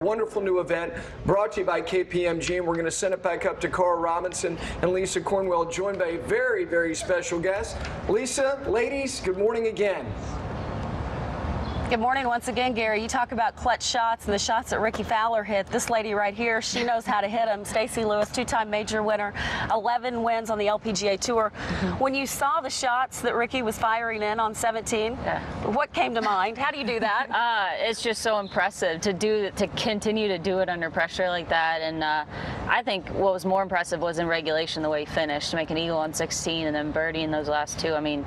Wonderful new event brought to you by KPMG, and we're going to send it back up to Cara Robinson and Lisa Cornwell, joined by a very, very special guest. Lisa, ladies, good morning again. Good morning once again, Gary. You talk about clutch shots and the shots that Ricky Fowler hit. This lady right here, she knows how to hit them. Stacy Lewis, two-time major winner, 11 wins on the LPGA Tour. When you saw the shots that Ricky was firing in on 17, what came to mind? How do you do that? It's just so impressive to continue to do it under pressure like that. And I think what was more impressive was in regulation the way he finished, to make an eagle on 16 and then birdie in those last two. I mean,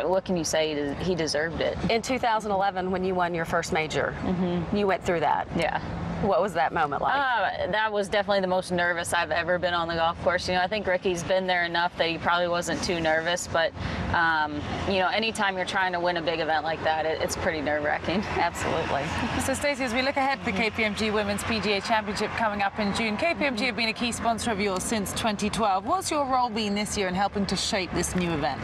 what can you say? He deserved it. In 2011, when you won your first major, you went through that. Yeah. What was that moment like? That was definitely the most nervous I've ever been on the golf course. You know, I think Ricky's been there enough that he probably wasn't too nervous, but you know, anytime you're trying to win a big event like that, it's pretty nerve-wracking. Absolutely. So Stacey, as we look ahead to the KPMG Women's PGA Championship coming up in June, KPMG have been a key sponsor of yours since 2012. What's your role been this year in helping to shape this new event?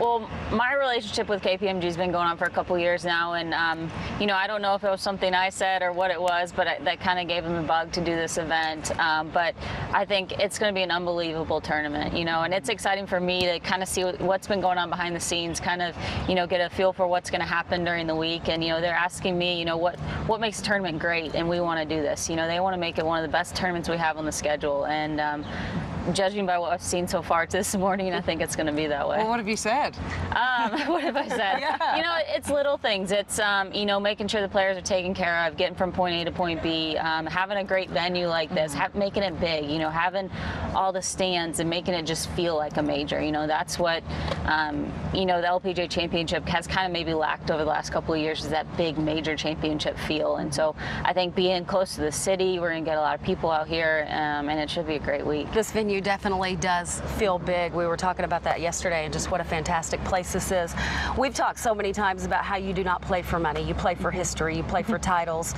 Well, my relationship with KPMG has been going on for a couple years now, and you know, I don't know if it was something I said or what it was, but that kind of gave him a bug to do this event. But I think it's going to be an unbelievable tournament, you know, and it's exciting for me to kind of see what's been going on behind the scenes, kind of, you know, get a feel for what's going to happen during the week. And you know, they're asking me, you know, what makes a tournament great, and we want to do this. You know, they want to make it one of the best tournaments we have on the schedule, and judging by what I've seen so far this morning, I think it's going to be that way. Well, what have you said? What have I said? Yeah. You know, it's little things. It's, you know, making sure the players are taken care of, getting from point A to point B, having a great venue like this, making it big, you know, having all the stands and making it just feel like a major. You know, that's what, you know, the LPGA Championship has kind of maybe lacked over the last couple of years, is that big major championship feel. And so I think being close to the city, we're going to get a lot of people out here, and it should be a great week. This venue definitely does feel big. We were talking about that yesterday, and just what a fantastic place this is. We've talked so many times about how you do not play for money. You play for history. You play for titles.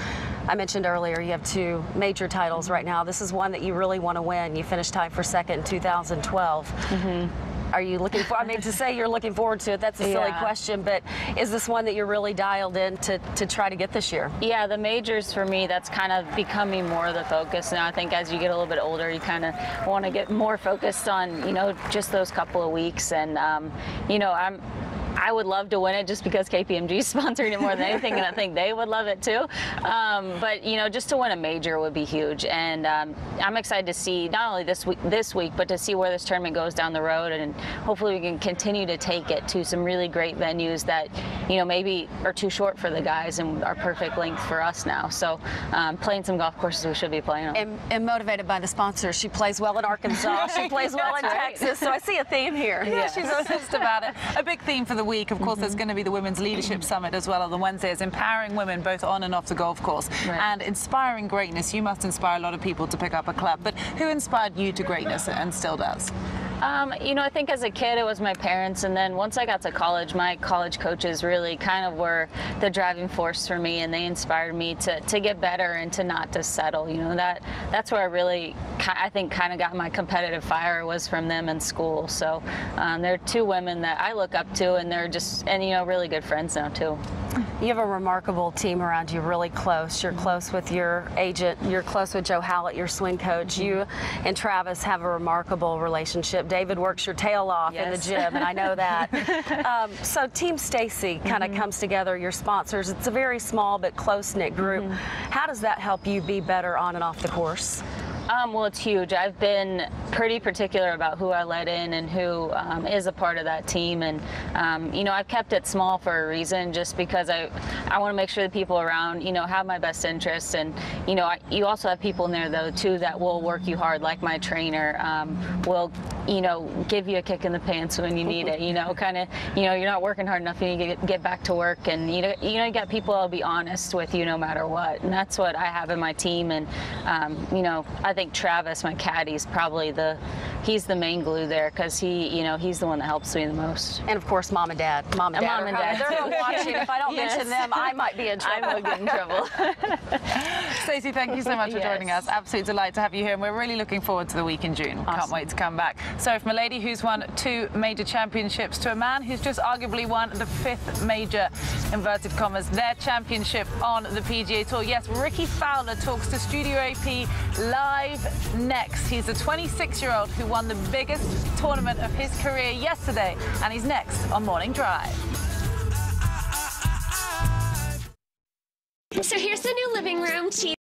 I mentioned earlier you have 2 major titles right now. This is one that you really want to win. You finished tied for second in 2012. Are you looking for, I mean, to say you're looking forward to it, that's a silly question, but is this one that you're really dialed in to try to get this year? Yeah, the majors for me, that's kind of becoming more of the focus now. I think as you get a little bit older, you kind of want to get more focused on, you know, just those couple of weeks. And, you know, I would love to win it just because KPMG is sponsoring it more than anything, and I think they would love it too. But you know, just to win a major would be huge, and I'm excited to see not only this week, but to see where this tournament goes down the road, and hopefully we can continue to take it to some really great venues that, you know, maybe are too short for the guys and are perfect length for us now. So playing some golf courses we should be playing on. And motivated by the sponsors. She plays well in Arkansas. She plays well in Texas. So I see a theme here. Yeah, she's honest about it. A big theme for the week, of course, there's going to be the Women's Leadership Summit as well on the Wednesday. It's empowering women both on and off the golf course. And inspiring greatness. You must inspire a lot of people to pick up a club, but who inspired you to greatness and still does? You know, I think as a kid it was my parents, and then once I got to college, my college coaches really kind of were the driving force for me, and they inspired me to get better and to not to settle. You know, that's where I really, I think, kind of got my competitive fire, was from them in school. So they're 2 women that I look up to, and they're just, and you know, really good friends now too. You have a remarkable team around you, really close. You're close with your agent. You're close with Joe Hallett, your swing coach. You and Travis have a remarkable relationship. David works your tail off in the gym, and I know that. So Team Stacy kind of comes together, your sponsors. It's a very small but close-knit group. How does that help you be better on and off the course? Well, it's huge. I've been pretty particular about who I let in and who is a part of that team, and you know, I've kept it small for a reason, just because I want to make sure the people around, you know, have my best interests. And you know, you also have people in there though too that will work you hard, like my trainer will, you know, give you a kick in the pants when you need it. You know, kind of, you know, you're not working hard enough, and you get back to work, and you know, you got people that'll be honest with you no matter what, and that's what I have in my team. And you know, I think Travis, my caddy, is probably he's the main glue there, because you know, he's the one that helps me the most. And of course, Mom and Dad. Mom and Dad. They're watching. If I don't mention them, I might be in trouble. I will get in trouble. So Stacey, thank you so much for joining us. Absolute delight to have you here, and we're really looking forward to the week in June. Awesome. Can't wait to come back. So from a lady who's won 2 major championships to a man who's just arguably won the 5th major, inverted commas, their championship on the PGA Tour. Yes, Ricky Fowler talks to Studio AP live next. He's the 26-year-old who won the biggest tournament of his career yesterday, and he's next on Morning Drive. So here's the new living room.